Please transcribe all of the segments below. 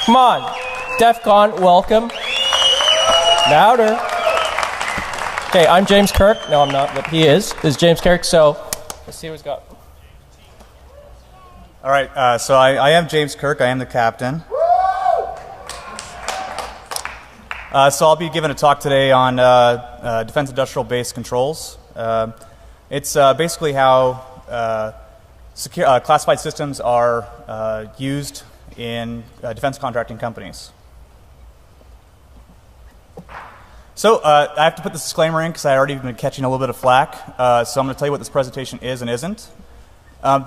Come on. DEFCON, welcome. Louder. Okay, I'm James Kirk. No, I'm not, but he is. This is James Kirk, so let's see what he's got. All right, so I am James Kirk. I am the captain. So I'll be giving a talk today on defense industrial base controls. It's basically how classified systems are used in defense contracting companies. So I have to put this disclaimer in because I already been catching a little bit of flack. So I'm going to tell you what this presentation is and isn't.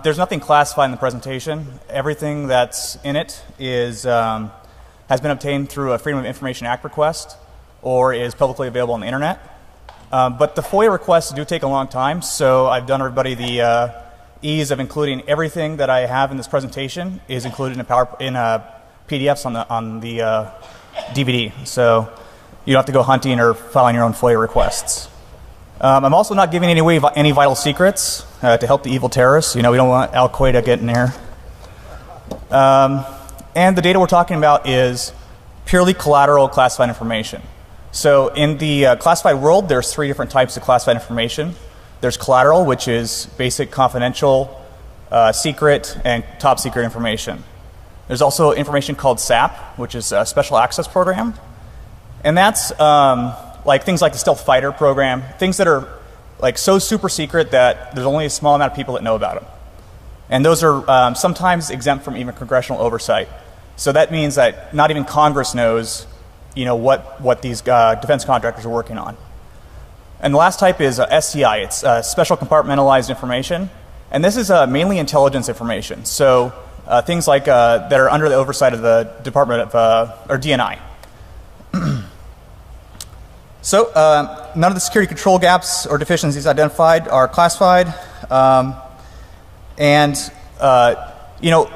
There's nothing classified in the presentation. Everything that's in it is has been obtained through a Freedom of Information Act request or is publicly available on the internet. But the FOIA requests do take a long time, so I've done everybody the ease of including everything that I have in this presentation is included in PDFs on the DVD. So you don't have to go hunting or filing your own FOIA requests. I'm also not giving away any vital secrets to help the evil terrorists. You know, we don't want Al Qaeda getting there. And the data we're talking about is purely collateral classified information. So in the classified world, there's 3 different types of classified information. There's collateral, which is basic confidential, secret, and top secret information. There's also information called SAP, which is a special access program. And that's like things like the stealth fighter program, things that are like so super secret that there's only a small amount of people that know about them. And those are sometimes exempt from even congressional oversight. So that means that not even Congress knows, you know, what these defense contractors are working on. And the last type is SCI. It's special compartmentalized information. And this is mainly intelligence information. So things like that are under the oversight of the Department of, or DNI. So none of the security control gaps or deficiencies identified are classified. You know,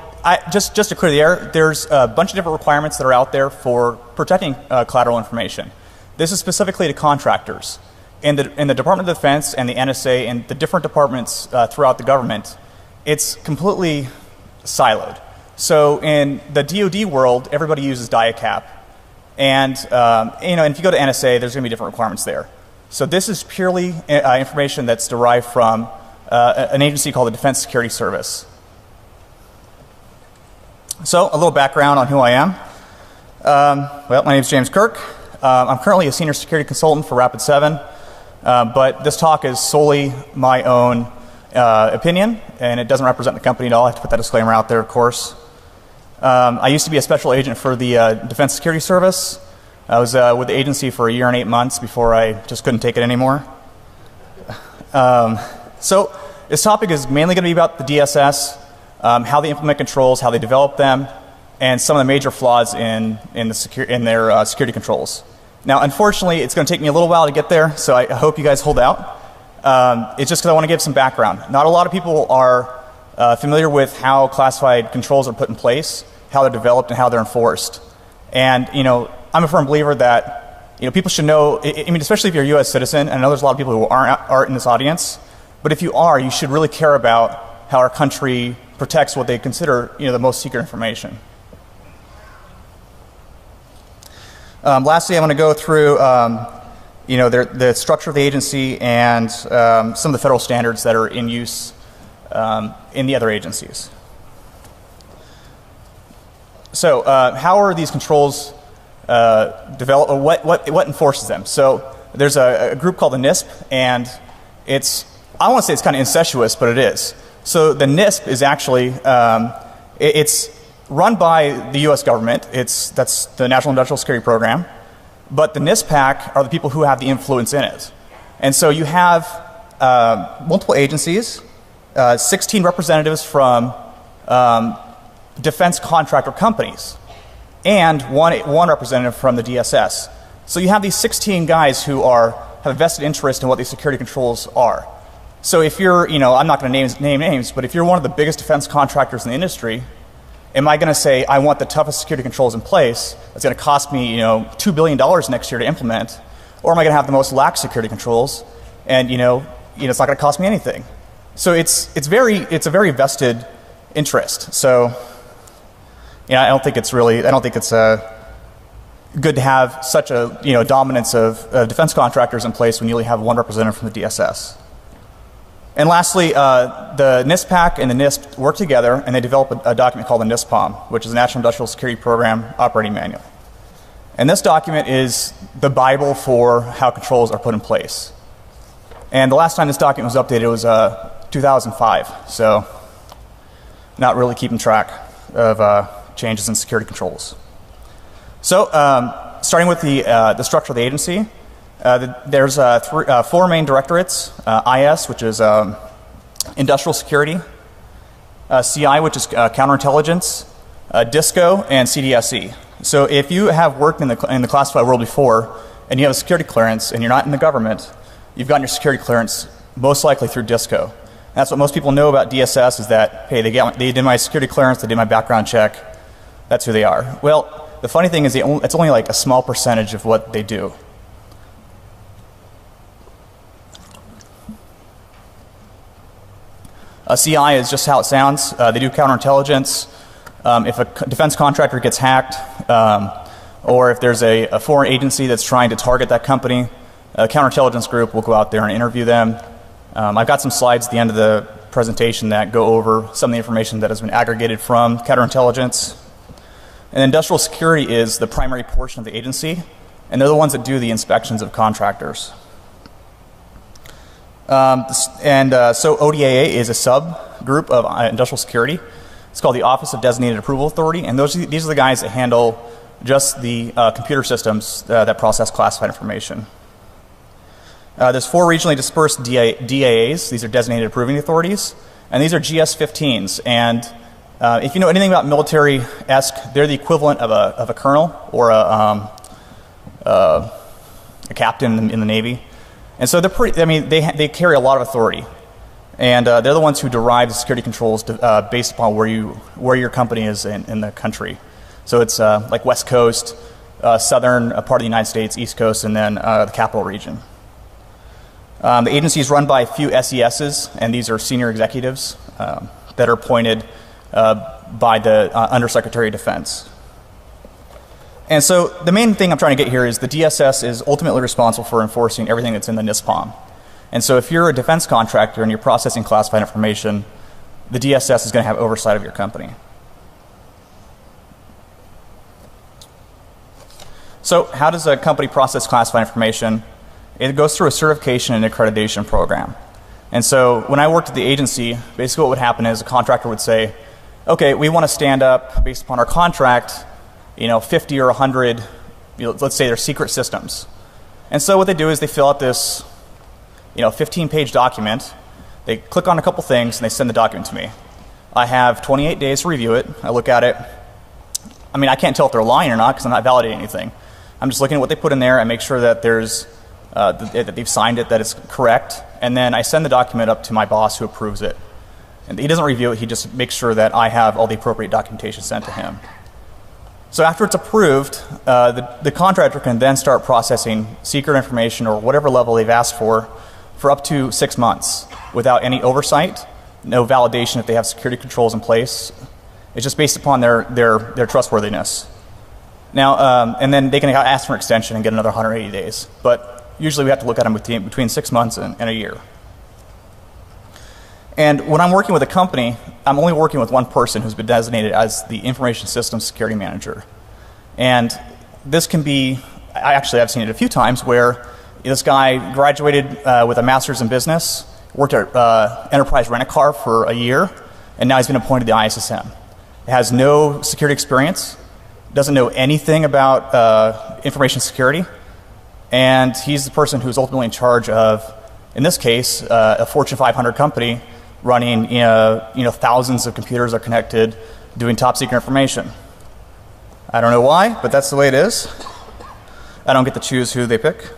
just to clear the air, there's a bunch of different requirements that are out there for protecting collateral information. This is specifically to contractors. In the Department of Defense and the NSA and the different departments throughout the government, it's completely siloed. So in the DoD world, everybody uses DIACAP. And you know, and if you go to NSA, there's going to be different requirements there. So this is purely information that's derived from an agency called the Defense Security Service. So a little background on who I am. Well, my name is James Kirk. I'm currently a senior security consultant for Rapid7, but this talk is solely my own opinion, and it doesn't represent the company at all. I have to put that disclaimer out there, of course. I used to be a special agent for the Defense Security Service. I was with the agency for 1 year and 8 months before I just couldn't take it anymore. So this topic is mainly going to be about the DSS, how they implement controls, how they develop them, and some of the major flaws in their security controls. Now, unfortunately, it's going to take me a little while to get there, so I hope you guys hold out. It's just because I want to give some background. Not a lot of people are familiar with how classified controls are put in place, how they're developed, and how they're enforced. And you know, I'm a firm believer that people should know. I mean, especially if you're a U.S. citizen, and I know there's a lot of people who aren't in this audience. But if you are, you should really care about how our country protects what they consider the most secret information. Lastly, I'm going to go through the structure of the agency and some of the federal standards that are in use in the other agencies. So how are these controls developed, or what enforces them? So there's a group called the NISP, and I want to say it's kind of incestuous, but it is. So the NISP is actually, it's run by the U.S. government. That's the National Industrial Security Program. But the NISPAC are the people who have the influence in it. And so you have multiple agencies, 16 representatives from defense contractor companies, and one representative from the DSS. So you have these 16 guys who have a vested interest in what these security controls are. So if you're, I'm not going to name names, but if you're one of the biggest defense contractors in the industry, am I going to say, I want the toughest security controls in place that's going to cost me, $2 billion next year to implement? Or am I going to have the most lax security controls and, it's not going to cost me anything? So it's a very vested interest. So I don't think it's good to have such a dominance of defense contractors in place when you only have one representative from the DSS. And lastly, the NISPAC and the NISP work together, and they develop a document called the NISPOM, which is the National Industrial Security Program Operating Manual. And this document is the Bible for how controls are put in place. And the last time this document was updated was 2005, so not really keeping track of changes in security controls. So starting with the structure of the agency, there's four main directorates: IS, which is industrial security; CI, which is counterintelligence; DISCO; and CDSE. So if you have worked in the classified world before, and you have a security clearance, and you're not in the government, you've gotten your security clearance most likely through DISCO. And that's what most people know about DSS, is that, hey, they did my security clearance, they did my background check, that's who they are. Well, the funny thing is it's only like a small percentage of what they do. CI is just how it sounds. They do counterintelligence. If a defense contractor gets hacked, or if there's a foreign agency that's trying to target that company, a counterintelligence group will go out there and interview them. I've got some slides at the end of the presentation that go over some of the information that has been aggregated from counterintelligence. And industrial security is the primary portion of the agency, and they're the ones that do the inspections of contractors. So ODAA is a subgroup of industrial security. It's called the Office of Designated Approval Authority, and these are the guys that handle just the computer systems that process classified information. There's four regionally dispersed DAAs. These are Designated Approving Authorities, and these are GS-15s. And if you know anything about military-esque, they're the equivalent of a colonel or a captain in the Navy. And so they're pretty, they carry a lot of authority. And they're the ones who derive the security controls based upon where your company is in the country. So it's like West Coast, southern part of the United States, East Coast, and then the capital region. The agency is run by a few SESs, and these are senior executives that are appointed by the Undersecretary of Defense. And so the main thing I'm trying to get here is the DSS is ultimately responsible for enforcing everything that's in the NISPOM. And so if you're a defense contractor and you're processing classified information, the DSS is going to have oversight of your company. So how does a company process classified information? It goes through a certification and accreditation program. And so when I worked at the agency, basically what would happen is a contractor would say, okay, we want to stand up, based upon our contract, 50 or 100, let's say they're secret systems. And so what they do is they fill out this 15-page document. They click on a couple things and they send the document to me. I have 28 days to review it. I look at it. I can't tell if they're lying or not because I'm not validating anything. I'm just looking at what they put in there and make sure that that they've signed it, that it's correct, and then I send the document up to my boss who approves it. And he doesn't review it, he just makes sure that I have all the appropriate documentation sent to him. So after it's approved, the contractor can then start processing secret information or whatever level they've asked for up to 6 months without any oversight, no validation if they have security controls in place. It's just based upon their trustworthiness. Now, and then they can ask for an extension and get another 180 days. But usually we have to look at them between 6 months and a year. And when I'm working with a company, I'm only working with one person who's been designated as the Information Systems Security Manager. And this can be, I've seen it a few times where this guy graduated with a master's in business, worked at Enterprise Rent-A-Car for a year, and now he's been appointed to the ISSM. He has no security experience, doesn't know anything about information security, and he's the person who's ultimately in charge of, in this case, a Fortune 500 company running thousands of computers are connected, doing top secret information. I don't know why, but that's the way it is. I don't get to choose who they pick.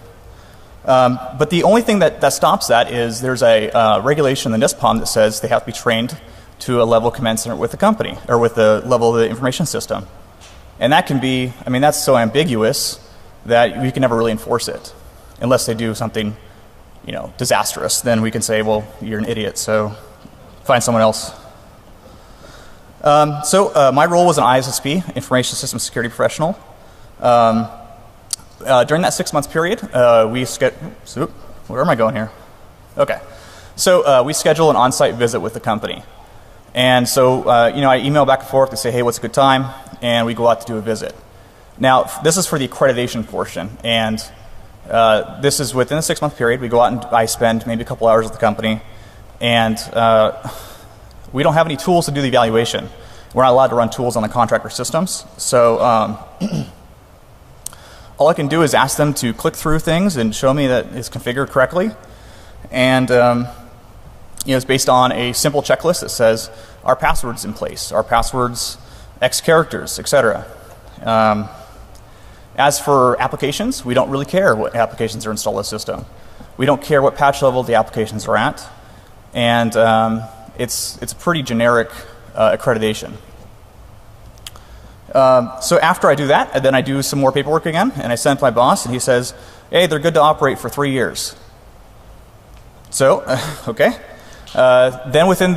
But the only thing that stops that is there's a regulation in the NISPOM that says they have to be trained to a level commensurate with the company or with the level of the information system. And that can be, that's so ambiguous that we can never really enforce it unless they do something, disastrous. Then we can say, well, you're an idiot, so find someone else. My role was an ISSP, Information System Security Professional. During that 6 month period, where am I going here? Okay. So we schedule an on-site visit with the company. And so, I email back and forth to say, hey, what's a good time? And we go out to do a visit. Now, this is for the accreditation portion. And this is within a 6 month period. We go out and I spend maybe a couple hours with the company. And we don't have any tools to do the evaluation. We're not allowed to run tools on the contractor systems. So all I can do is ask them to click through things and show me that it's configured correctly. And it's based on a simple checklist that says our password's in place, our password's X characters, etc. As for applications, we don't really care what applications are installed in the system. We don't care what patch level the applications are at. And it's a pretty generic accreditation. So after I do that, then I do some more paperwork again, and I send it to my boss, and he says, hey, they're good to operate for 3 years. So, okay. Then within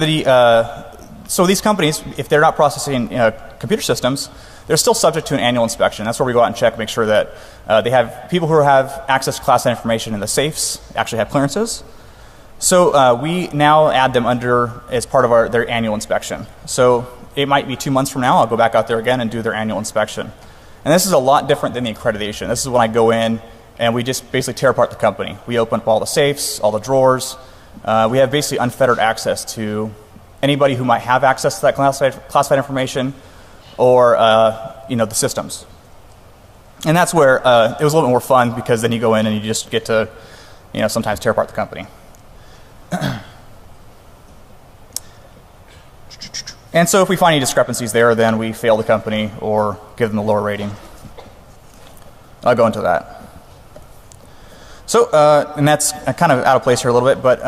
so these companies, if they're not processing computer systems, they're still subject to an annual inspection. That's where we go out and check, make sure that they have people who have access to classified information in the safes actually have clearances. So we now add them as part of their annual inspection. So it might be 2 months from now, I'll go back out there again and do their annual inspection. And this is a lot different than the accreditation. This is when I go in and we just basically tear apart the company. We open up all the safes, all the drawers. We have basically unfettered access to anybody who might have access to that classified information or the systems. And that's where it was a little bit more fun, because then you go in and you just get to sometimes tear apart the company. And so if we find any discrepancies there, then we fail the company or give them a lower rating. I'll go into that. So, and that's kind of out of place here a little bit, but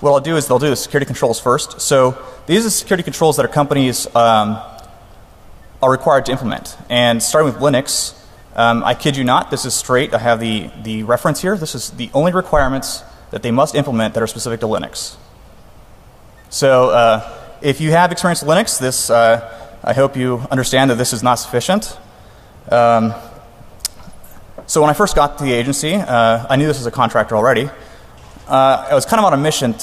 what I'll do is they'll do the security controls first. So these are the security controls that our companies are required to implement. And starting with Linux, I kid you not, this is straight. I have the reference here. This is the only requirements that they must implement that are specific to Linux. So if you have experience with Linux, this I hope you understand that this is not sufficient. So when I first got to the agency, I knew this as a contractor already. I was kind of on a mission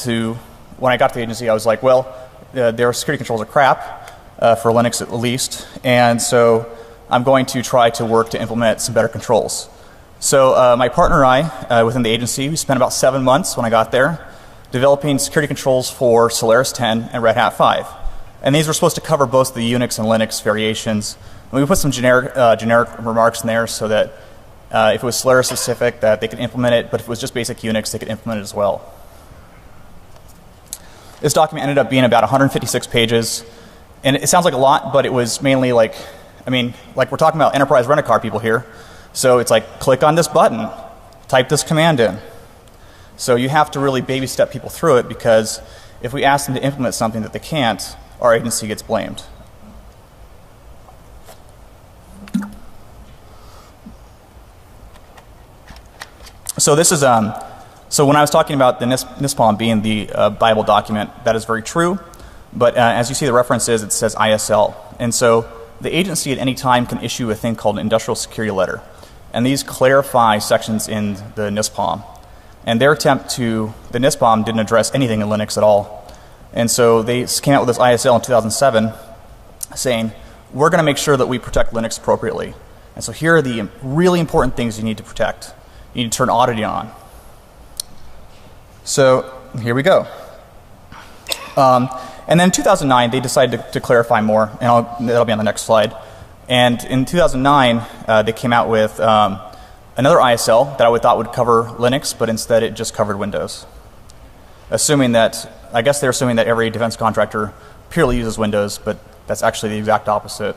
when I got to the agency, I was like, well, their security controls are crap, for Linux at least, and so I'm going to try to work to implement some better controls. So my partner and I, within the agency, we spent about 7 months when I got there developing security controls for Solaris 10 and Red Hat 5. And these were supposed to cover both the Unix and Linux variations. And we put some generic remarks in there so that if it was Solaris specific, that they could implement it, but if it was just basic Unix, they could implement it as well. This document ended up being about 156 pages. And it sounds like a lot, but it was mainly like we're talking about enterprise rent-a-car people here. So it's like, click on this button, type this command in. So you have to really baby step people through it, because if we ask them to implement something that they can't, our agency gets blamed. So this is, so when I was talking about the NISPOM being the Bible document, that is very true. But as you see the references, it says ISL. And so the agency at any time can issue a thing called an industrial security letter. And these clarify sections in the NISPOM. And their attempt the NISPOM didn't address anything in Linux at all. And so they came out with this ISL in 2007 saying, we're going to make sure that we protect Linux appropriately. And so here are the really important things you need to protect. You need to turn auditing on. So here we go. And then in 2009, they decided to clarify more, and that'll be on the next slide. And in 2009, they came out with another ISL that I thought would cover Linux, but instead it just covered Windows. I guess they're assuming that every defense contractor purely uses Windows, but that's actually the exact opposite.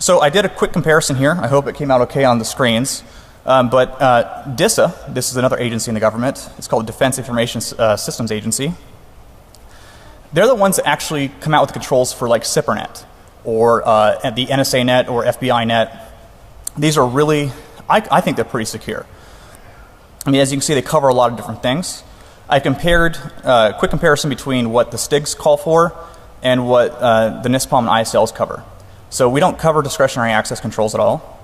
So I did a quick comparison here. I hope it came out okay on the screens. But DISA, this is another agency in the government. It's called Defense Information Systems Agency. They're the ones that actually come out with the controls for like SIPRNet or the NSA net or FBI net. These are really, I think they're pretty secure. I mean, as you can see, they cover a lot of different things. I compared a quick comparison between what the STIGs call for and what the NISPOM and ISLs cover. So we don't cover discretionary access controls at all.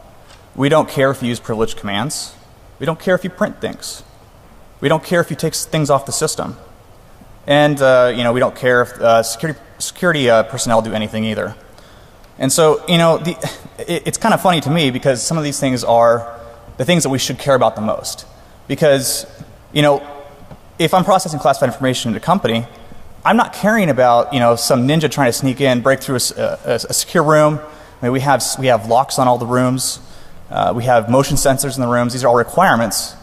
We don't care if you use privileged commands. We don't care if you print things. We don't care if you take things off the system. And we don't care if security personnel do anything either. And so, it's kind of funny to me because some of these things are the things that we should care about the most. Because, if I'm processing classified information in a company, I'm not caring about, some ninja trying to sneak in, break through a secure room. I mean, we have locks on all the rooms. We have motion sensors in the rooms. These are all requirements.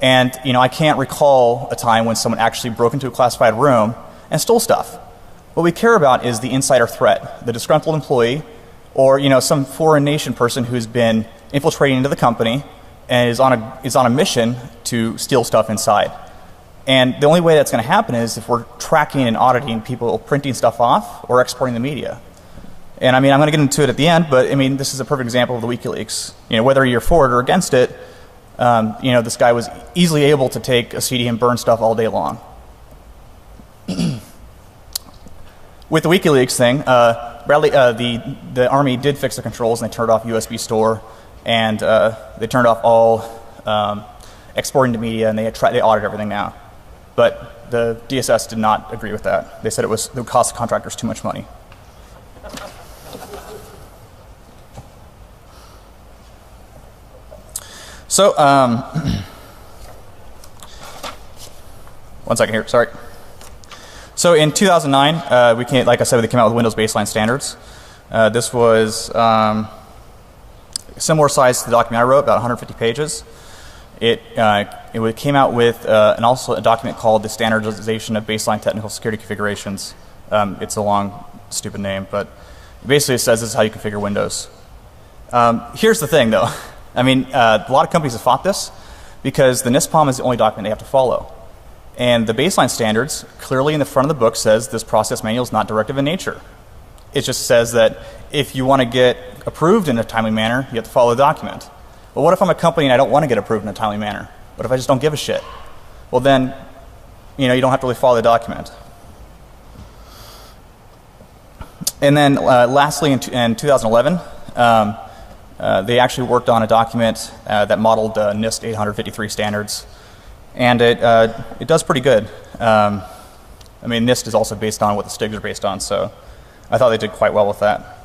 And, I can't recall a time when someone actually broke into a classified room and stole stuff. What we care about is the insider threat, the disgruntled employee, or, some foreign nation person who's been infiltrating into the company and is on a mission to steal stuff inside. And the only way that's going to happen is if we're tracking and auditing people printing stuff off or exporting the media. And I'm going to get into it at the end, but this is a perfect example of the WikiLeaks. Whether you're for it or against it, this guy was easily able to take a CD and burn stuff all day long. With the WikiLeaks thing, the Army did fix the controls and they turned off USB store and they turned off all exporting to media and they audit everything now. But the DSS did not agree with that. They said it would cost contractors too much money. So, one second here, sorry. So in 2009, like I said, they came out with Windows baseline standards. This was similar size to the document I wrote, about 150 pages. It came out with also a document called the Standardization of Baseline Technical Security Configurations. It's a long, stupid name, but basically it says this is how you configure Windows. Here's the thing, though. A lot of companies have fought this because the NISPOM is the only document they have to follow. And the baseline standards clearly in the front of the book says this process manual is not directive in nature. It just says that if you want to get approved in a timely manner, you have to follow the document. Well, what if I'm a company and I don't want to get approved in a timely manner? What if I just don't give a shit? Well, then, you don't have to really follow the document. And then lastly, in 2011, they actually worked on a document that modeled NIST 853 standards. And it does pretty good. NIST is also based on what the STIGs are based on, so I thought they did quite well with that.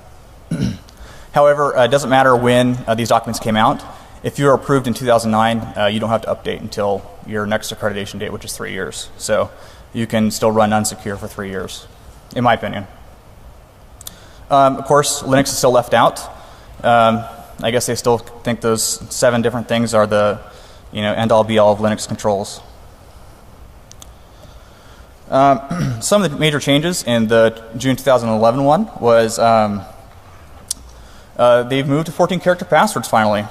However, it doesn't matter when these documents came out. If you were approved in 2009, you don't have to update until your next accreditation date, which is 3 years. So you can still run unsecure for 3 years, in my opinion. Of course, Linux is still left out. I guess they still think those 7 different things are the end-all be-all of Linux controls. Some of the major changes in the June 2011 one was they've moved to 14-character passwords finally,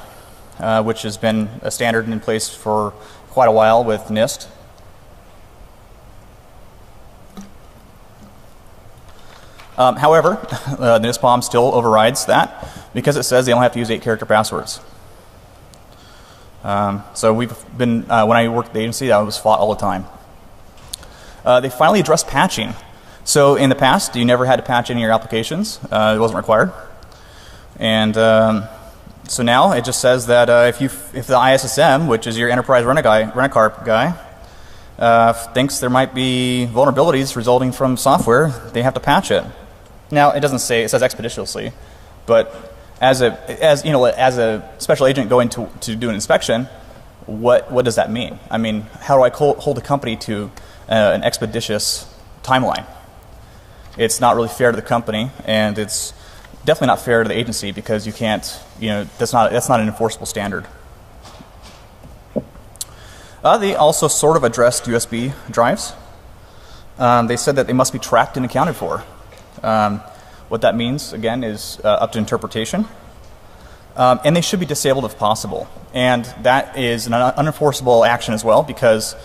which has been a standard in place for quite a while with NIST. However, the NISPOM still overrides that because it says they only have to use 8-character passwords. So we've been, when I worked at the agency, that was fought all the time. They finally addressed patching. So in the past, you never had to patch any of your applications. It wasn't required. And so now it just says that if the ISSM, which is your enterprise rent-a-car guy, thinks there might be vulnerabilities resulting from software, they have to patch it. Now it doesn't say, it says expeditiously, but as a special agent going to do an inspection, what does that mean? How do I hold a company to an expeditious timeline? It's not really fair to the company, and it's definitely not fair to the agency because you can't, that's not an enforceable standard. They also sort of addressed USB drives. They said that they must be tracked and accounted for. What that means, again, is up to interpretation. And they should be disabled if possible. And that is an unenforceable action as well because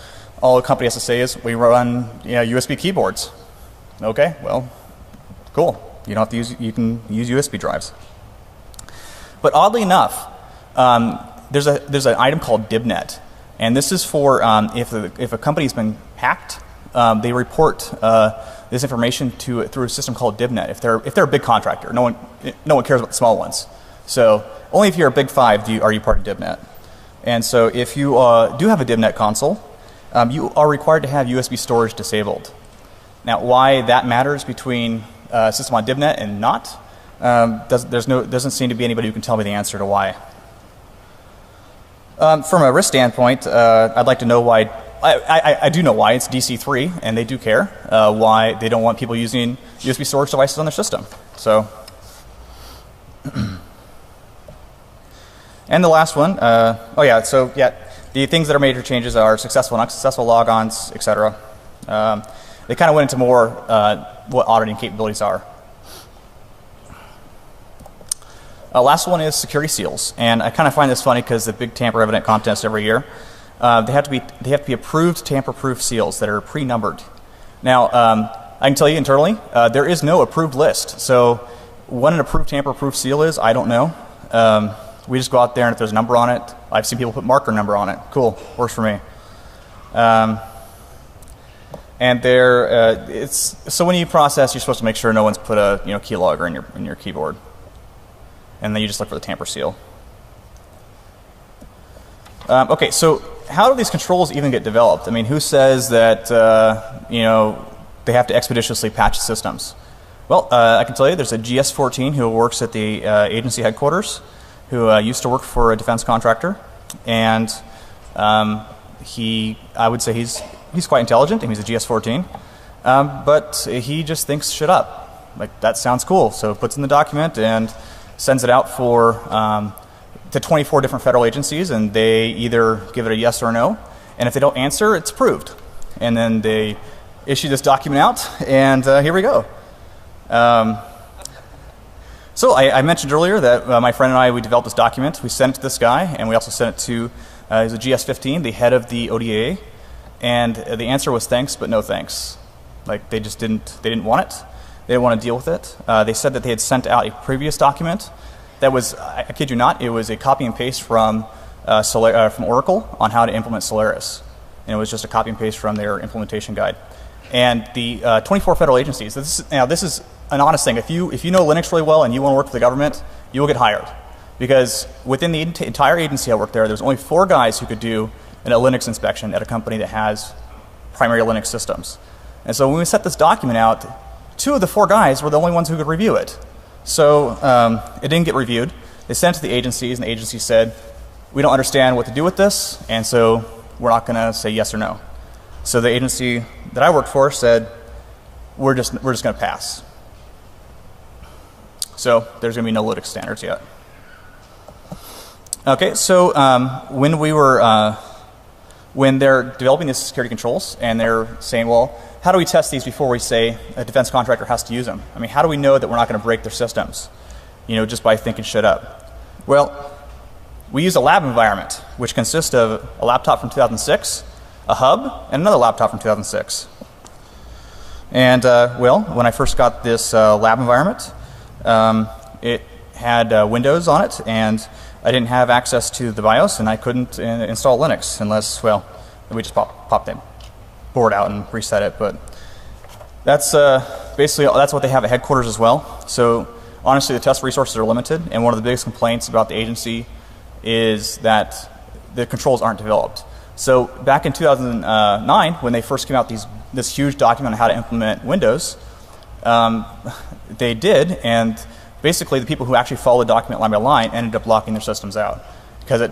all a company has to say is, we run USB keyboards. Okay, well, cool. You don't have to you can use USB drives. But oddly enough, there's an item called DibNet. And this is for if a company's been hacked they report this information through a system called DivNet. If they're a big contractor, no one cares about the small ones. So only if you're a big five are you part of DivNet. And so if you do have a DivNet console, you are required to have USB storage disabled. Now, why that matters between a system on DivNet and not, doesn't seem to be anybody who can tell me the answer to why. From a risk standpoint, I'd like to know why. I do know why. It's DC3, and they do care why they don't want people using USB storage devices on their system. So, and the last one, the things that are major changes are successful and unsuccessful logons, etc. They kind of went into more what auditing capabilities are. Last one is security seals, and I kind of find this funny because the big tamper evident contest every year, they have to be approved tamper-proof seals that are pre-numbered. Now, I can tell you internally, there is no approved list. So, what an approved tamper-proof seal is, I don't know. We just go out there, and if there's a number on it, I've seen people put marker number on it. Cool, works for me. And so when you process, you're supposed to make sure no one's put a keylogger in your keyboard. And then you just look for the tamper seal. Okay, so how do these controls even get developed? I mean, who says that they have to expeditiously patch systems? Well, I can tell you there's a GS-14 who works at the agency headquarters, who used to work for a defense contractor, and I would say he's quite intelligent, and he's a GS-14, but he just thinks shit up. Like, that sounds cool, so puts in the document and sends it out to 24 different federal agencies, and they either give it a yes or a no, and if they don't answer, it's approved. And then they issue this document out, and here we go. So I mentioned earlier that my friend and we developed this document. We sent it to this guy, and we also sent it to he's a GS-15, the head of the ODA, and the answer was thanks, but no thanks. Like, they didn't want it. They didn't want to deal with it. They said that they had sent out a previous document that was, I kid you not, it was a copy and paste from Oracle on how to implement Solaris. And it was just a copy and paste from their implementation guide. And the 24 federal agencies, this is an honest thing. If you know Linux really well and you want to work for the government, you will get hired. Because within the entire agency I worked there's only 4 guys who could do a Linux inspection at a company that has primary Linux systems. And so when we set this document out, 2 of the 4 guys were the only ones who could review it. So it didn't get reviewed. They sent it to the agencies, and the agency said, we don't understand what to do with this, and so we're not going to say yes or no. So the agency that I worked for said, we're just going to pass. So there's going to be no Linux standards yet. Okay, so when they're developing these security controls and they're saying, well, how do we test these before we say a defense contractor has to use them? I mean, how do we know that we're not going to break their systems, just by thinking shit up? Well, we use a lab environment, which consists of a laptop from 2006, a hub, and another laptop from 2006. And, when I first got this lab environment, it had Windows on it, and I didn't have access to the BIOS, and I couldn't install Linux unless, we just pop the board out and reset it. But that's basically that's what they have at headquarters as well. So honestly, the test resources are limited, and one of the biggest complaints about the agency is that the controls aren't developed. So back in 2009, when they first came out this huge document on how to implement Windows, they did, and basically the people who actually follow the document line by line ended up locking their systems out because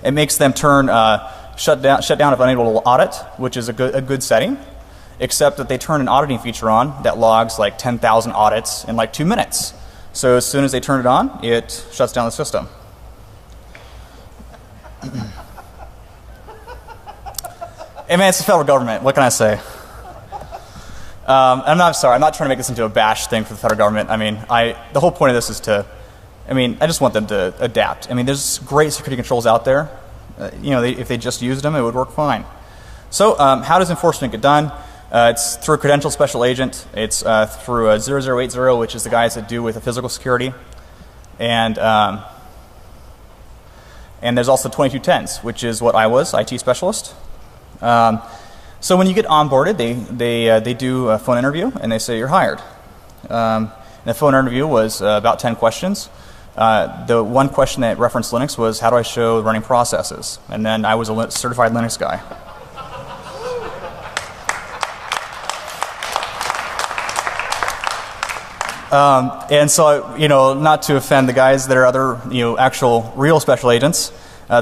it makes them shut down if unable to audit, which is a good setting, except that they turn an auditing feature on that logs like 10,000 audits in like 2 minutes. So as soon as they turn it on, it shuts down the system. Hey man, it's the federal government. What can I say? I'm not trying to make this into a bash thing for the federal government. I mean, the whole point of this is I just want them to adapt. I mean, there's great security controls out there. If they just used them, it would work fine. So, how does enforcement get done? It's through a credentialed special agent. It's through a 0080, which is the guys that do with the physical security. And there's also 2210s, which is what I was, IT specialist. So when you get onboarded, they do a phone interview and they say you're hired. And the phone interview was about 10 questions. The one question that referenced Linux was, how do I show running processes? And then I was a certified Linux guy. And so, not to offend the guys that are other, actual real special agents,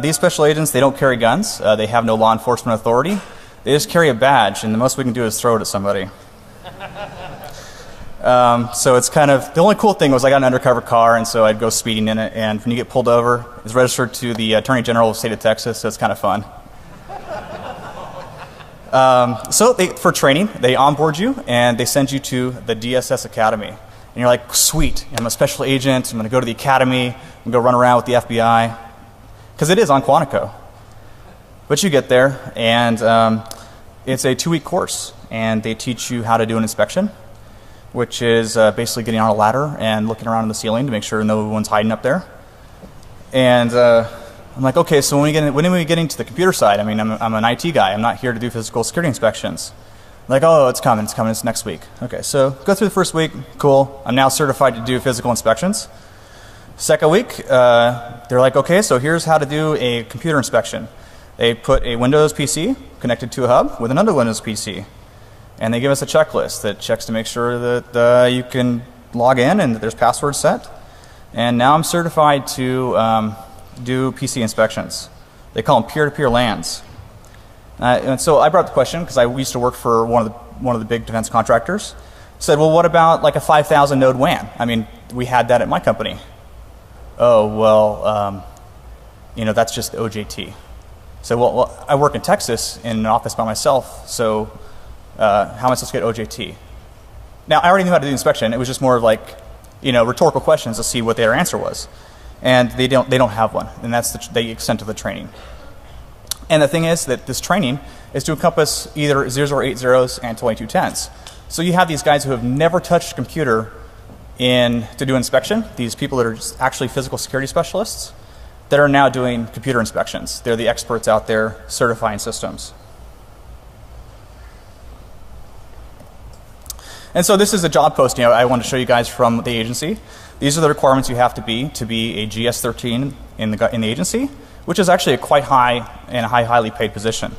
these special agents, they don't carry guns. They have no law enforcement authority. They just carry a badge, and the most we can do is throw it at somebody. So it's kind of, the only cool thing was I got an undercover car, and so I'd go speeding in it, and when you get pulled over, it's registered to the Attorney General of the state of Texas, so it's kind of fun. So for training, they onboard you, and they send you to the DSS Academy. And you're like, sweet, I'm a special agent, I'm going to go to the academy, I'm going to go run around with the FBI. Because it is on Quantico. But you get there, and it's a 2-week course, and they teach you how to do an inspection, which is basically getting on a ladder and looking around in the ceiling to make sure no one's hiding up there. And I'm like, okay, so when are we getting to the computer side? I mean, I'm an IT guy. I'm not here to do physical security inspections. Like, oh, it's coming, it's next week. Okay, so go through the first week, cool. I'm now certified to do physical inspections. Second week, they're like, okay, so here's how to do a computer inspection. They put a Windows PC connected to a hub with another Windows PC. And they give us a checklist that checks to make sure that you can log in and that there's passwords set. And now I'm certified to do PC inspections. They call them peer-to-peer LANs. And so I brought up the question because I used to work for one of the big defense contractors. Said, well, what about like a 5,000 node WAN? I mean, we had that at my company. Oh, well, that's just OJT. So, well, I work in Texas in an office by myself, so how am I supposed to get OJT? Now, I already knew how to do the inspection. It was just more of like, rhetorical questions to see what their answer was. And they don't have one, and that's the extent of the training. And the thing is that this training is to encompass either 0080s and 2210s. So you have these guys who have never touched a computer to do inspection, these people that are actually physical security specialists that are now doing computer inspections. They're the experts out there certifying systems. And so this is a job posting I want to show you guys from the agency. These are the requirements you have to be a GS-13 in the agency, which is actually a quite high and highly paid position.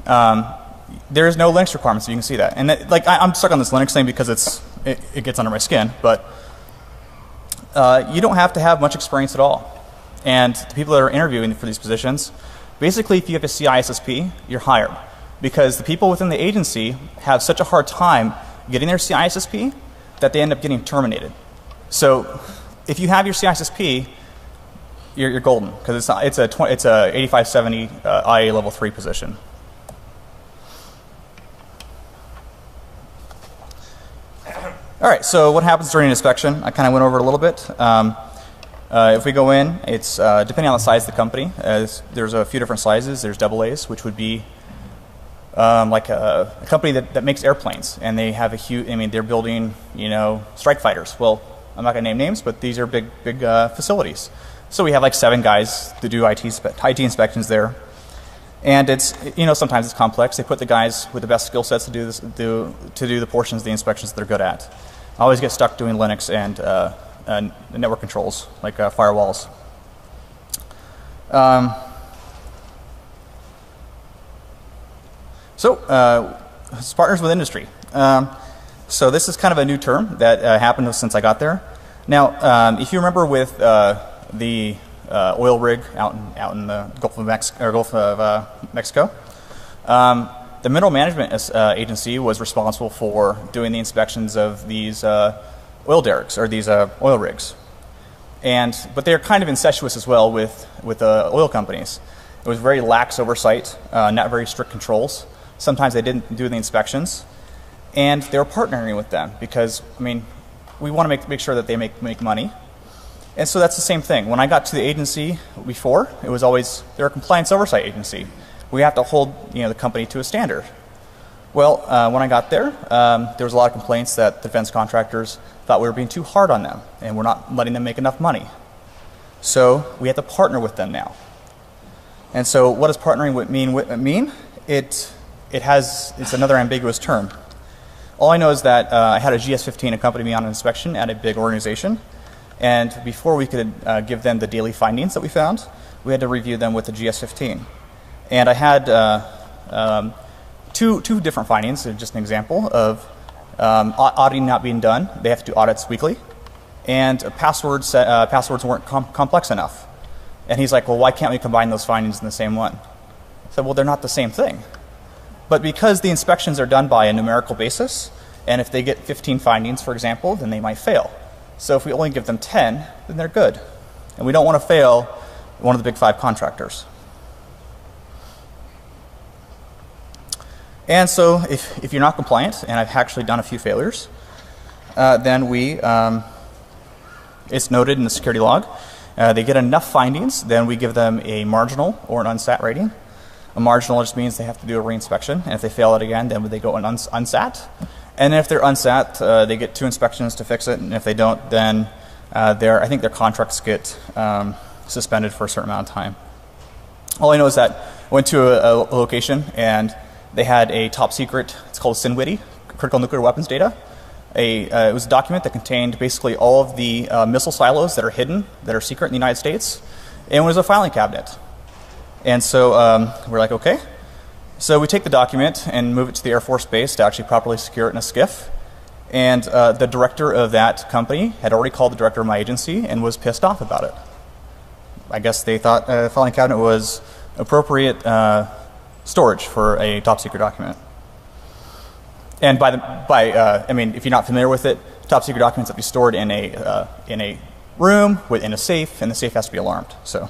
There is no Linux requirements, so you can see that. And I'm stuck on this Linux thing because it gets under my skin, but you don't have to have much experience at all. And the people that are interviewing for these positions, basically if you have a CISSP, you're hired. Because the people within the agency have such a hard time getting their CISSP that they end up getting terminated. So if you have your CISSP, you're golden, because it's a 8570 IA level 3 position. All right, so what happens during an inspection? I kind of went over it a little bit. If we go in, it's depending on the size of the company. There's a few different sizes. There's AA's, which would be like a company that makes airplanes, and they have a huge. I mean, they're building strike fighters. Well, I'm not going to name names, but these are big facilities. So we have like 7 guys to do IT inspections there, and it's sometimes it's complex. They put the guys with the best skill sets to do the portions of the inspections that they're good at. I always get stuck doing Linux and network controls like firewalls. So partners with industry. So this is kind of a new term that happened since I got there. Now, if you remember with the oil rig out in the Gulf of Mexico, the Mineral Management Agency was responsible for doing the inspections of these oil derricks or these oil rigs, but they're kind of incestuous as well with oil companies. It was very lax oversight, not very strict controls. Sometimes they didn't do the inspections, and they were partnering with them because we want to make sure that they make money. And so that's the same thing. When I got to the agency before, it was always, they're a compliance oversight agency. We have to hold the company to a standard. Well, when I got there was a lot of complaints that defense contractors thought we were being too hard on them and we're not letting them make enough money. So we have to partner with them now. And so what does partnering mean? It it's another ambiguous term. All I know is that I had a GS-15 accompany me on an inspection at a big organization, and before we could give them the daily findings that we found, we had to review them with the GS-15. And I had two different findings, just an example of auditing not being done. They have to do audits weekly, and passwords weren't complex enough. And he's like, well, why can't we combine those findings in the same one? I said, well, they're not the same thing. But because the inspections are done by a numerical basis, and if they get 15 findings, for example, then they might fail. So if we only give them 10, then they're good. And we don't want to fail one of the big 5 contractors. And so if you're not compliant, and I've actually done a few failures, then it's noted in the security log. They get enough findings, then we give them a marginal or an unsat rating. A marginal just means they have to do a reinspection, and if they fail it again, then they go an unsat. And if they're unsat, they get 2 inspections to fix it, and if they don't, then I think their contracts get suspended for a certain amount of time. All I know is that I went to a location, and they had a top secret, it's called CINWITI, critical nuclear weapons data. It was a document that contained basically all of the missile silos that are hidden, that are secret in the United States, and it was a filing cabinet. And so we're like, okay. So we take the document and move it to the Air Force Base to actually properly secure it in a SCIF. And the director of that company had already called the director of my agency and was pissed off about it. I guess they thought a filing cabinet was appropriate storage for a top secret document. And I mean, if you're not familiar with it, top secret documents have to be stored in a room within a safe, and the safe has to be alarmed. So.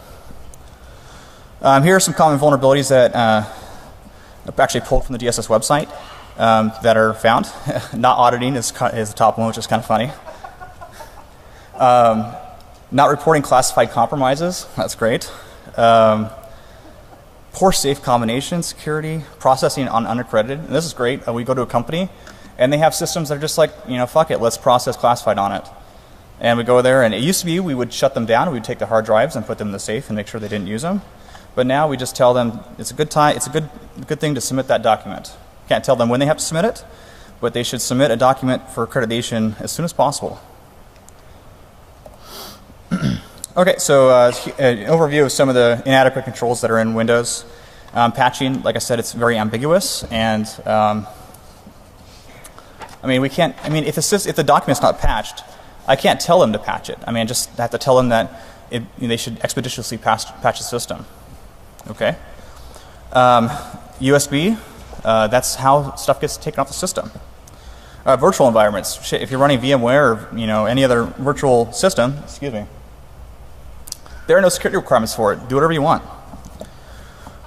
Here are some common vulnerabilities that I've actually pulled from the DSS website that are found. Not auditing is the top one, which is kind of funny. Not reporting classified compromises, that's great. Poor safe combination security, processing on unaccredited. And this is great. We go to a company, and they have systems that are just like, fuck it, let's process classified on it. And we go there, and it used to be we would shut them down, we'd take the hard drives and put them in the safe and make sure they didn't use them. But now we just tell them it's a good time, it's a good thing to submit that document. Can't tell them when they have to submit it, but they should submit a document for accreditation as soon as possible. Okay, so an overview of some of the inadequate controls that are in Windows. Patching, like I said, it's very ambiguous, and I mean, if the document's not patched, I can't tell them to patch it. I mean, I just have to tell them that they should expeditiously patch the system. Okay. USB, that's how stuff gets taken off the system. Virtual environments. Shit, if you're running VMware or any other virtual system, excuse me, there are no security requirements for it. Do whatever you want.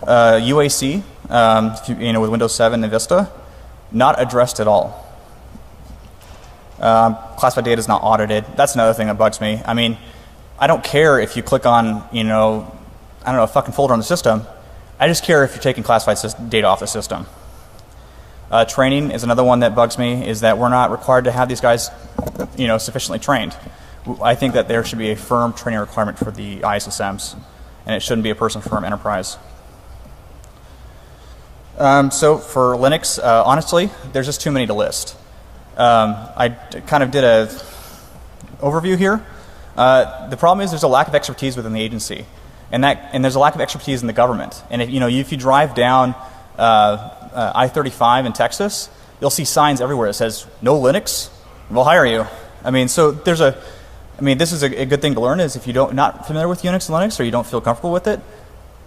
UAC, with Windows 7 and Vista, not addressed at all. Classified data is not audited. That's another thing that bugs me. I mean, I don't care if you click on, a fucking folder on the system. I just care if you're taking classified data off the system. Training is another one that bugs me, is that we're not required to have these guys, sufficiently trained. I think that there should be a firm training requirement for the ISSMs, and it shouldn't be a person-firm enterprise. So for Linux, honestly, there's just too many to list. I kind of did a overview here. The problem is there's a lack of expertise within the agency, and there's a lack of expertise in the government. And if you drive down I-35 in Texas, you'll see signs everywhere that says "No Linux, we'll hire you." I mean, so this is a good thing to learn, is if you're not familiar with Unix and Linux, or you don't feel comfortable with it.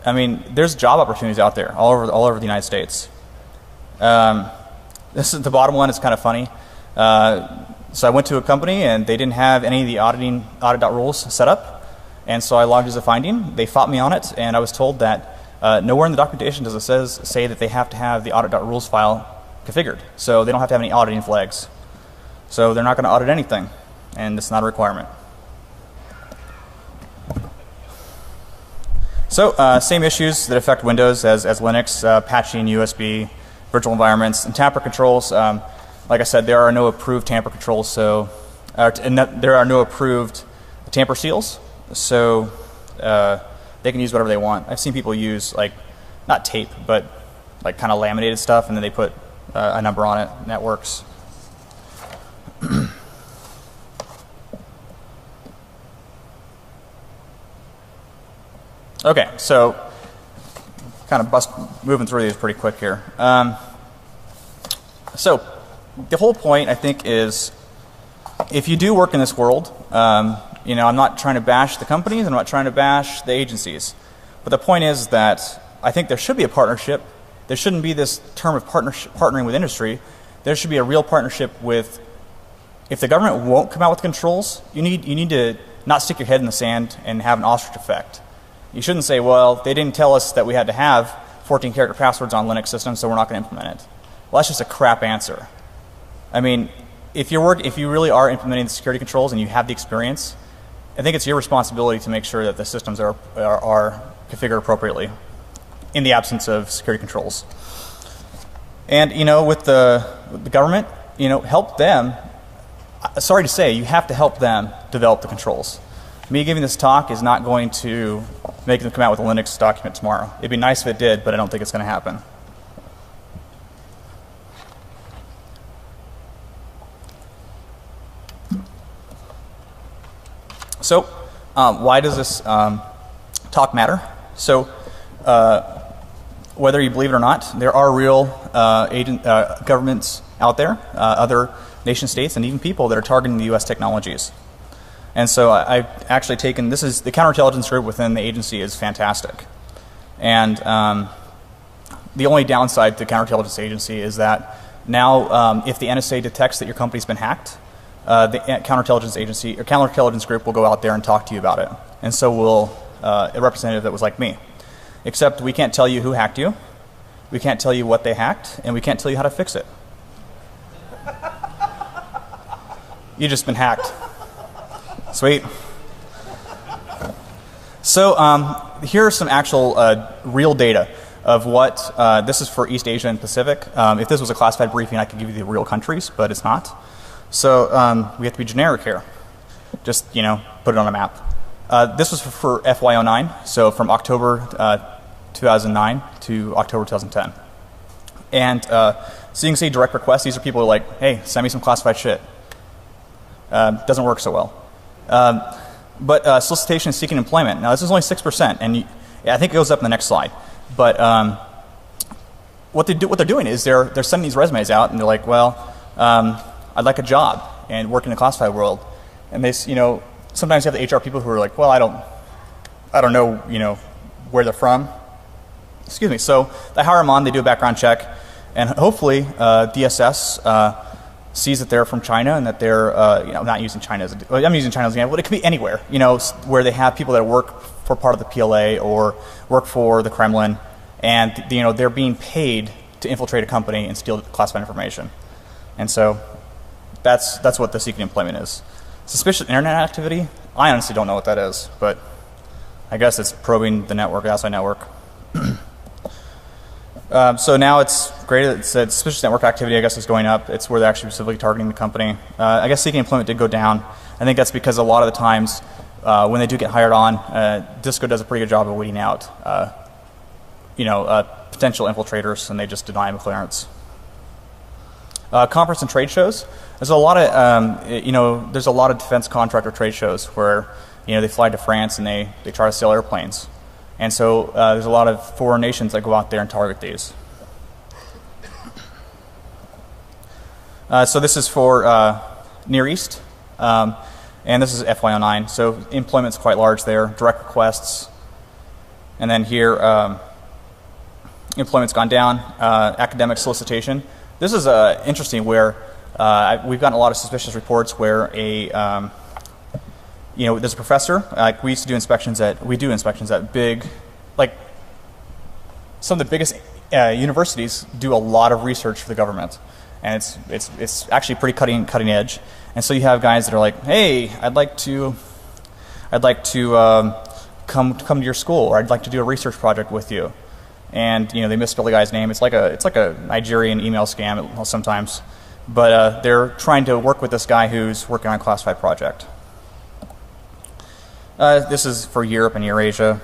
I mean, there's job opportunities out there all over the United States. This is the bottom one. It's kind of funny. So I went to a company, and they didn't have any of the audit.rules set up, and so I logged as a finding. They fought me on it, and I was told that nowhere in the documentation does it say that they have to have the audit.rules file configured, so they don't have to have any auditing flags. So they're not going to audit anything, and it's not a requirement. So same issues that affect Windows as Linux, patching, USB, virtual environments, and tamper controls. Like I said, there are no approved tamper controls, so there are no approved tamper seals, so they can use whatever they want. I've seen people use, not tape, but like kind of laminated stuff, and then they put a number on it, and that works. Okay, so kind of moving through these pretty quick here. So the whole point, I think, is if you do work in this world, you know, I'm not trying to bash the companies, I'm not trying to bash the agencies, but the point is that I think there should be a partnership. There shouldn't be this term of partnering with industry. There should be a real partnership with, if the government won't come out with controls, you need to not stick your head in the sand and have an ostrich effect. You shouldn't say, well, they didn't tell us that we had to have 14-character passwords on Linux systems, so we're not going to implement it. Well, that's just a crap answer. I mean, if you really are implementing the security controls and you have the experience, I think it's your responsibility to make sure that the systems are configured appropriately in the absence of security controls. And, you know, with the government, you know, help them. Sorry to say, you have to help them develop the controls. Me giving this talk is not going to make them come out with a Linux document tomorrow. It'd be nice if it did, but I don't think it's going to happen. So, why does this talk matter? So, whether you believe it or not, there are real governments out there, other nation states, and even people that are targeting the U.S. technologies. And so I've actually taken, this is, the counterintelligence group within the agency is fantastic. And the only downside to the counterintelligence agency is that now if the NSA detects that your company's been hacked, the counterintelligence agency or counterintelligence group will go out there and talk to you about it. And so will a representative that was like me. Except we can't tell you who hacked you, we can't tell you what they hacked, and we can't tell you how to fix it. You've just been hacked. Sweet. So here are some actual real data of what, this is for East Asia and Pacific. If this was a classified briefing, I could give you the real countries, but it's not. So we have to be generic here. Just, you know, put it on a map. This was for FY09, so from October 2009 to October 2010. And so you can see direct requests. These are people who are like, hey, send me some classified shit. Doesn't work so well. But solicitation and seeking employment. Now this is only 6%, and I think it goes up in the next slide. But what they're doing is they're sending these resumes out, and they're like, well, I'd like a job and work in the classified world. And they, you know, sometimes you have the HR people who are like, well, I don't know, you know, where they're from. Excuse me. So they hire them on, they do a background check, and hopefully DSS sees that they're from China and that they're, you know, not using China as I'm using China as an example, but it could be anywhere, you know, where they have people that work for part of the PLA or work for the Kremlin, and, you know, they're being paid to infiltrate a company and steal classified information. And so that's what the seeking employment is. Suspicious internet activity, I honestly don't know what that is, but I guess it's probing the network, the outside network. So now it's great that it said suspicious network activity, I guess, is going up. It's where they're actually specifically targeting the company. I guess seeking employment did go down. I think that's because a lot of the times when they do get hired on, DISCO does a pretty good job of weeding out you know, potential infiltrators, and they just deny them clearance. Conference and trade shows. There's a lot of you know, there's a lot of defense contractor trade shows where, you know, they fly to France and they try to sell airplanes. And so there's a lot of foreign nations that go out there and target these. So this is for Near East, and this is FY09. So employment's quite large there, direct requests. And then here, employment's gone down, academic solicitation. This is interesting where we've gotten a lot of suspicious reports where a you know, there's a professor, like we do inspections at big, like some of the biggest universities do a lot of research for the government, and it's actually pretty cutting edge. And so you have guys that are like, hey, I'd like to come to your school, or I'd like to do a research project with you. And, you know, they misspell the guy's name. It's like a Nigerian email scam sometimes, but they're trying to work with this guy who's working on a classified project. This is for Europe and Eurasia.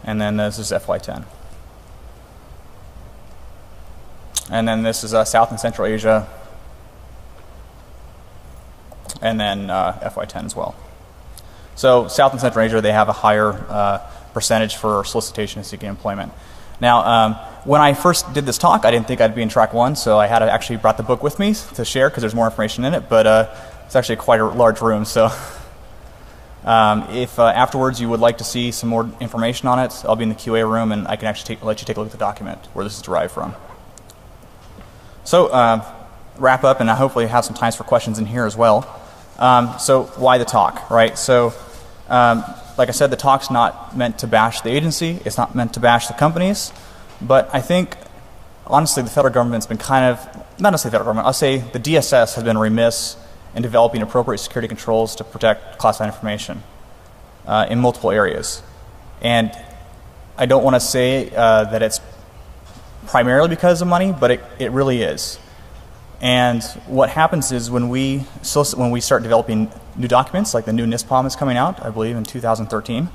And then this is FY10. And then this is South and Central Asia. And then FY10 as well. So South and Central Asia, they have a higher percentage for solicitation and seeking employment. Now, when I first did this talk, I didn't think I'd be in track 1, so I had to actually brought the book with me to share because there's more information in it, but it's actually quite a large room, so if afterwards you would like to see some more information on it, I'll be in the QA room and I can actually let you take a look at the document where this is derived from. So wrap up, and I hopefully have some time for questions in here as well. So why the talk, right? So like I said, the talk's not meant to bash the agency. It's not meant to bash the companies. But I think, honestly, the federal government's been kind of, not necessarily the federal government, I'll say the DSS has been remiss in developing appropriate security controls to protect classified information in multiple areas. And I don't want to say that it's primarily because of money, but it really is. And what happens is when we start developing new documents, like the new NISPOM is coming out, I believe in 2013,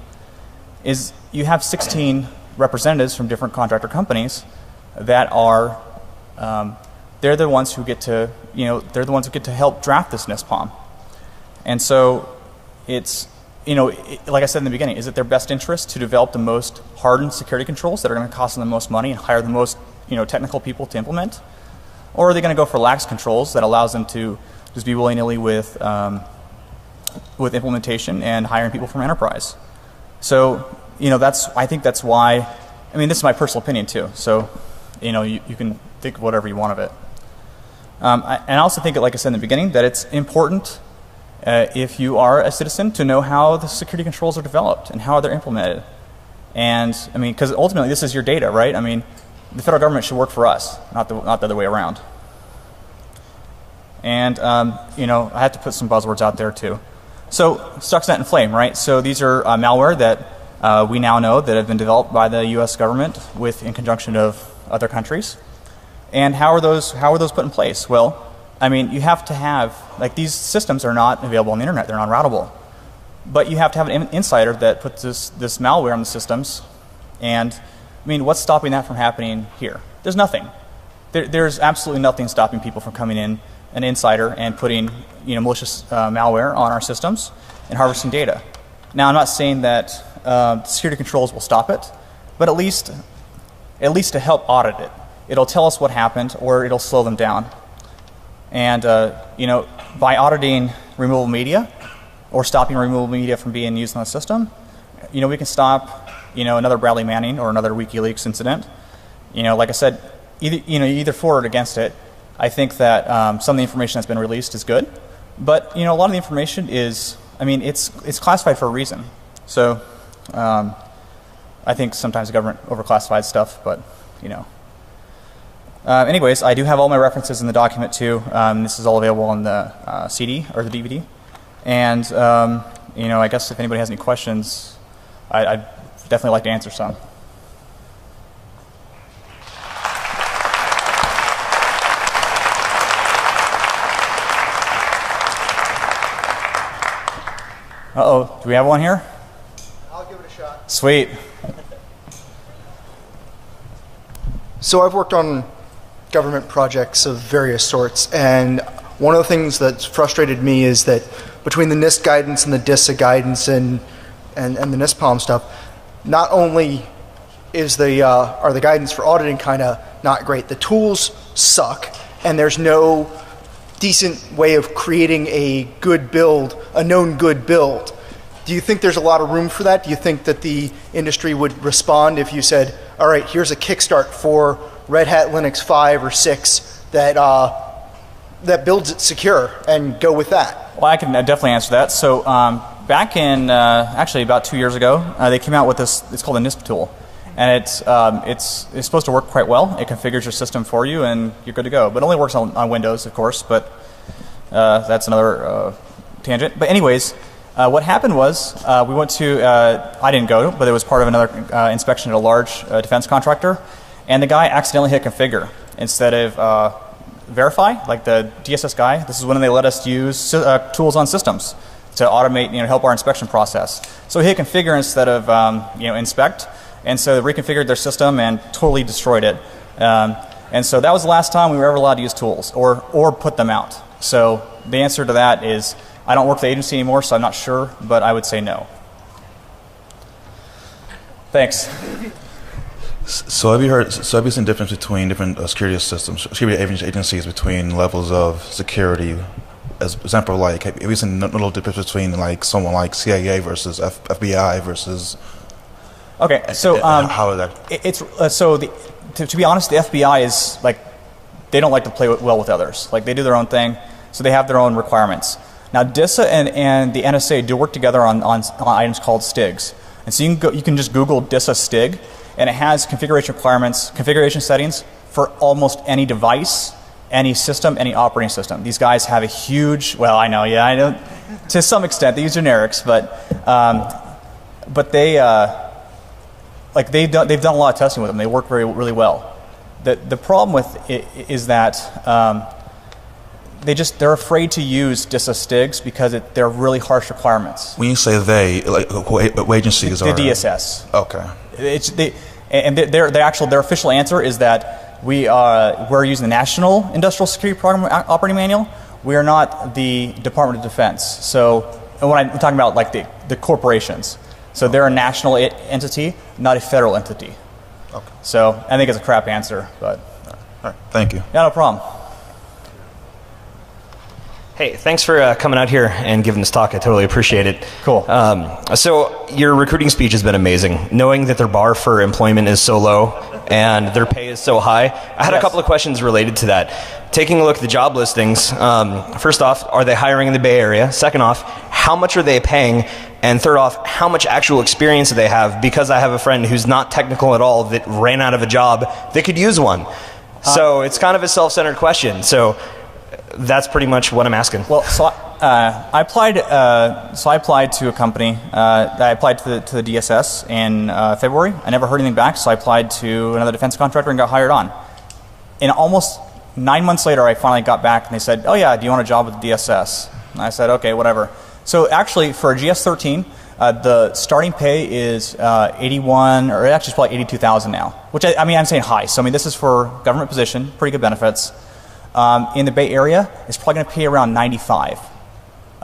is you have 16 representatives from different contractor companies that are, they're the ones who get to, they're the ones who get to help draft this NISPOM. And so it's, like I said in the beginning, is it their best interest to develop the most hardened security controls that are going to cost them the most money and hire the most, technical people to implement? Or are they going to go for lax controls that allows them to just be willy-nilly with implementation and hiring people from enterprise? So, I think that's why, this is my personal opinion too. So, you can think whatever you want of it. And I also think, like I said in the beginning, that it's important if you are a citizen to know how the security controls are developed and how they're implemented. And, because ultimately this is your data, right? The federal government should work for us, not the other way around. And, I have to put some buzzwords out there too. So, Stuxnet and Flame, right? So these are malware that we now know that have been developed by the U.S. government in conjunction of other countries. And how are those put in place? Well, you have to have, these systems are not available on the internet, they're non-routable. But you have to have an insider that puts this malware on the systems. And what's stopping that from happening here? There's nothing. There's absolutely nothing stopping people from coming in, an insider, and putting malicious malware on our systems and harvesting data. Now, I'm not saying that security controls will stop it, but at least to help audit it. It'll tell us what happened, or it'll slow them down. And by auditing removable media or stopping removable media from being used on the system, we can stop another Bradley Manning or another WikiLeaks incident. Like I said, either for or against it. I think that some of the information that's been released is good, but a lot of the information is, it's classified for a reason. So I think sometimes the government overclassifies stuff, but anyways, I do have all my references in the document too. This is all available on the CD or the DVD. And I guess if anybody has any questions, I'd definitely like to answer some. Uh-oh, do we have one here? I'll give it a shot. Sweet. So I've worked on government projects of various sorts, and one of the things that's frustrated me is that between the NIST guidance and the DISA guidance and the NISPOM stuff, not only is are the guidance for auditing kind of not great, the tools suck, and there's no decent way of creating a good build, a known good build. Do you think there's a lot of room for that? Do you think that the industry would respond if you said, all right, here's a kickstart for Red Hat Linux 5 or 6 that builds it secure, and go with that? Well, I can definitely answer that. So back in, actually about 2 years ago, they came out with this, it's called a NISP tool. And it's supposed to work quite well. It configures your system for you, and you're good to go. But it only works on Windows, of course, but that's another tangent. But anyways, what happened was we went to, I didn't go, but it was part of another inspection at a large defense contractor, and the guy accidentally hit configure instead of verify, like the DSS guy. This is when they let us use tools on systems to automate, help our inspection process. So he hit configure instead of inspect. And so they reconfigured their system and totally destroyed it. And so that was the last time we were ever allowed to use tools or put them out. So the answer to that is I don't work for the agency anymore, so I'm not sure, but I would say no. Thanks. So have you seen the difference between different security systems, security agencies between levels of security? As example, like have you seen a little difference between like someone like CIA versus FBI versus? Okay, so how is that? It's to be honest, the FBI is like they don't like to play well with others. Like they do their own thing, so they have their own requirements. Now DISA and the NSA do work together on items called STIGs, and so you can just Google DISA STIG, and it has configuration requirements, configuration settings for almost any device, any system, any operating system. These guys have a huge, well, I know, yeah, I know, to some extent they use generics, but they they've done a lot of testing with them. They work really well. The problem with it is that they're afraid to use DISA STIGs because they're really harsh requirements. When you say they, like what agencies are? The DSS. Okay. Their official answer is that we're using the National Industrial Security Program Operating Manual. We are not the Department of Defense. So when I'm talking about like the corporations, so they're a national entity, not a federal entity. Okay. So I think it's a crap answer, but. All right. Thank you. Yeah, no problem. Hey, thanks for coming out here and giving this talk. I totally appreciate it. Cool. So your recruiting speech has been amazing. Knowing that their bar for employment is so low and their pay is so high, I had a couple of questions related to that. Taking a look at the job listings, first off, are they hiring in the Bay Area? Second off, how much are they paying? And third off, how much actual experience do they have? Because I have a friend who's not technical at all that ran out of a job that could use one. So it's kind of a self-centered question. So that's pretty much what I'm asking. Well, so I applied to a company. I applied to the DSS in February. I never heard anything back, so I applied to another defense contractor and got hired on. And almost 9 months later, I finally got back, and they said, "Oh yeah, do you want a job with the DSS?" And I said, "Okay, whatever." So actually, for a GS-13, the starting pay is 81, or actually it's probably 82,000 now. Which I mean, I'm saying high. So I mean, this is for government position, pretty good benefits. In the Bay Area, it's probably going to pay around 95,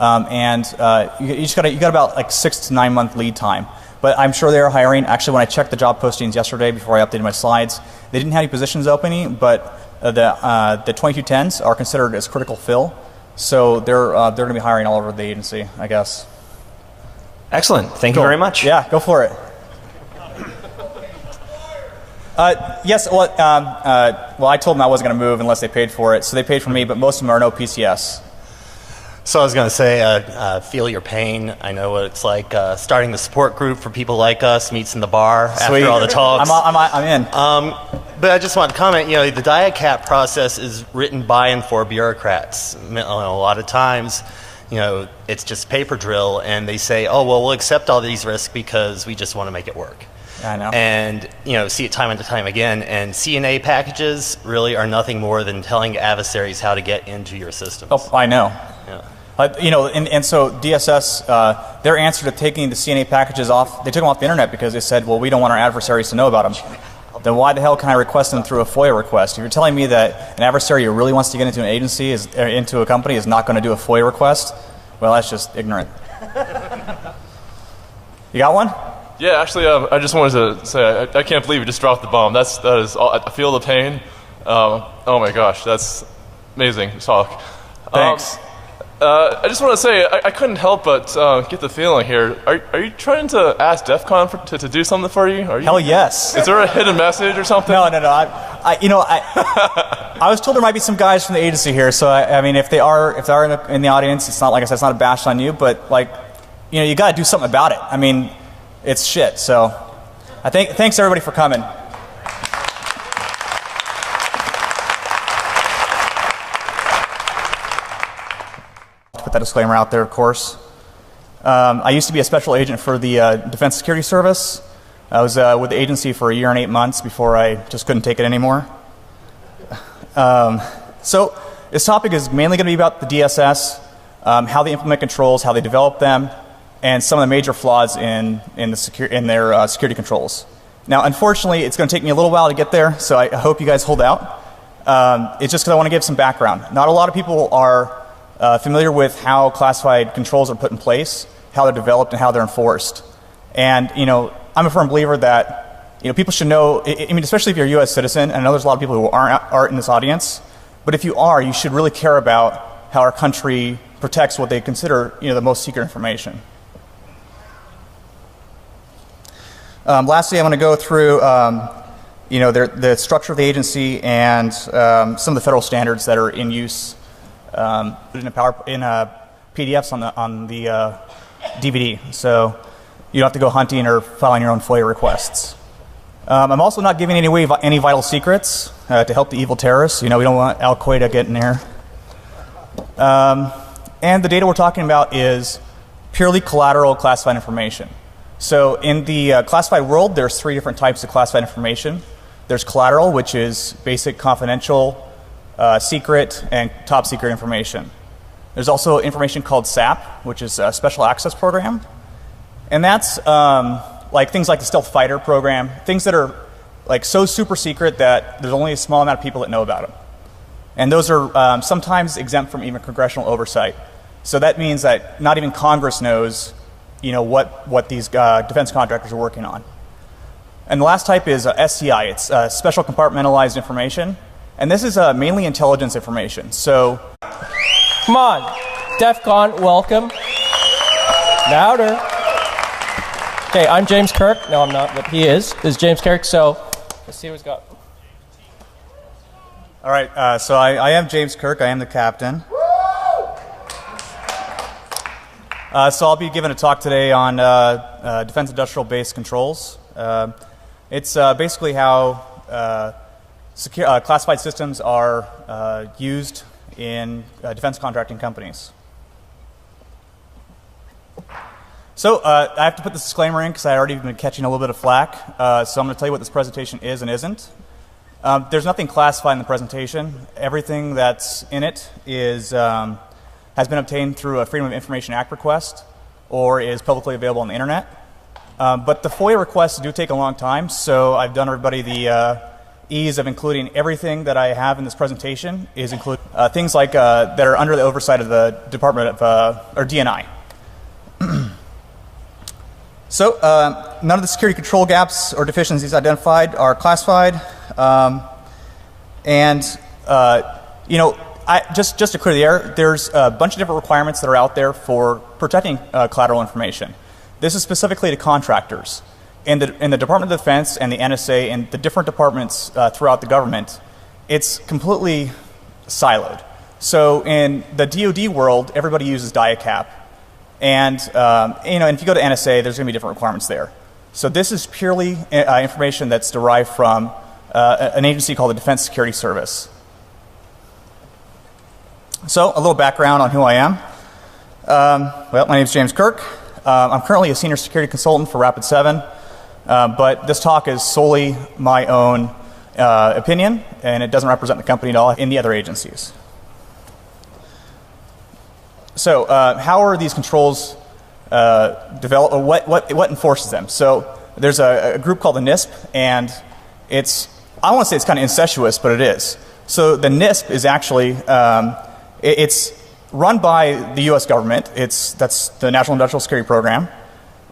you got about like 6 to 9 month lead time. But I'm sure they're hiring. Actually, when I checked the job postings yesterday before I updated my slides, they didn't have any positions opening, but the 2210s are considered as critical fill, so they're going to be hiring all over the agency, I guess. Excellent. Thank you very much. Yeah, go for it. Yes, well, I told them I wasn't going to move unless they paid for it, so they paid for me, but most of them are no PCS. So I was going to say, feel your pain. I know what it's like starting the support group for people like us, meets in the bar after all the talks. I'm in. But I just want to comment, you know, the DIACAP process is written by and for bureaucrats. A lot of times, you know, it's just paper drill, and they say, oh, well, we'll accept all these risks because we just want to make it work. I know. And, you know, see it time and time again. And CNA packages really are nothing more than telling adversaries how to get into your systems. Oh, I know. Yeah. You know, and so DSS, their answer to taking the CNA packages off, they took them off the internet because they said, well, we don't want our adversaries to know about them. Then why the hell can I request them through a FOIA request? If you're telling me that an adversary who really wants to get into an agency, into a company, is not going to do a FOIA request, well, that's just ignorant. You got one? Yeah, actually, I just wanted to say I can't believe you just dropped the bomb. That is, I feel the pain. Oh my gosh, that's amazing talk. Thanks. I just want to say I couldn't help but get the feeling here. Are you trying to ask DEFCON to do something for you? Hell yes. Is there a hidden message or something? No. I was told there might be some guys from the agency here, so I mean, if they are in the audience, it's not like I said, it's not a bash on you, but like, you know, you got to do something about it. I mean, it's shit. So, thanks everybody for coming. Put that disclaimer out there, of course. I used to be a special agent for the Defense Security Service. I was with the agency for 1 year and 8 months before I just couldn't take it anymore. So this topic is mainly going to be about the DSS, how they implement controls, how they develop them, and some of the major flaws in their security controls. Now, unfortunately, it's going to take me a little while to get there, so I hope you guys hold out. It's just because I want to give some background. Not a lot of people are familiar with how classified controls are put in place, how they're developed, and how they're enforced. And, I'm a firm believer that, people should know, I mean, especially if you're a U.S. citizen, and I know there's a lot of people who aren't in this audience, but if you are, you should really care about how our country protects what they consider, the most secret information. Lastly, I want to go through, the structure of the agency and some of the federal standards that are in use in PDFs on the DVD. So you don't have to go hunting or filing your own FOIA requests. I'm also not giving away any vital secrets to help the evil terrorists. We don't want Al Qaeda getting there. And the data we're talking about is purely collateral classified information. So in the classified world, there's three different types of classified information. There's collateral, which is basic confidential, secret, and top secret information. There's also information called SAP, which is a special access program. And that's like things like the stealth fighter program, things that are like so super secret that there's only a small amount of people that know about them. And those are sometimes exempt from even congressional oversight. So that means that not even Congress knows what these defense contractors are working on. And the last type is SCI. It's special compartmentalized information. And this is mainly intelligence information. So, Come on. DEFCON, welcome. Louder. Okay, I'm James Kirk. No, I'm not, but he is. This is James Kirk, so let's see who's got. All right, so I am James Kirk. I am the captain. So I'll be giving a talk today on defense industrial base controls. It's basically how classified systems are used in defense contracting companies. So I have to put this disclaimer in because I've already been catching a little bit of flack. So I'm going to tell you what this presentation is and isn't. There's nothing classified in the presentation. Everything that's in it is has been obtained through a Freedom of Information Act request or is publicly available on the internet. But the FOIA requests do take a long time, so I've done everybody the ease of including everything that I have in this presentation is include things like that are under the oversight of the Department of or DNI. So none of the security control gaps or deficiencies identified are classified, just to clear the air, there's a bunch of different requirements that are out there for protecting collateral information. This is specifically to contractors. In the Department of Defense and the NSA and the different departments throughout the government, it's completely siloed. So in the DoD world, everybody uses DIACAP. And if you go to NSA, there's going to be different requirements there. So this is purely information that's derived from an agency called the Defense Security Service. So a little background on who I am. Well, my name is James Kirk. I'm currently a senior security consultant for Rapid7, but this talk is solely my own opinion, and it doesn't represent the company at all in the other agencies. So how are these controls developed, or what enforces them? So there's a group called the NISP, and I want to say it's kind of incestuous, but it is. So the NISP is actually, it's run by the U.S. government. That's the National Industrial Security Program.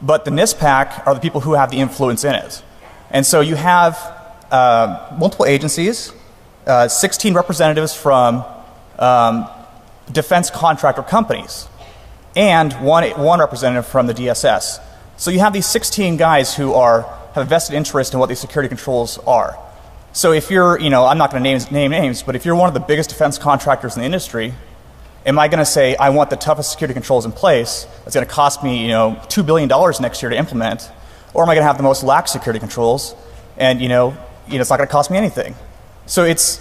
But the NISPAC are the people who have the influence in it. And so you have multiple agencies, 16 representatives from defense contractor companies, and one representative from the DSS. So you have these 16 guys who have a vested interest in what these security controls are. So if you're, I'm not going to name names, but if you're one of the biggest defense contractors in the industry, am I going to say, I want the toughest security controls in place that's going to cost me, $2 billion next year to implement? Or am I going to have the most lax security controls and, it's not going to cost me anything? So it's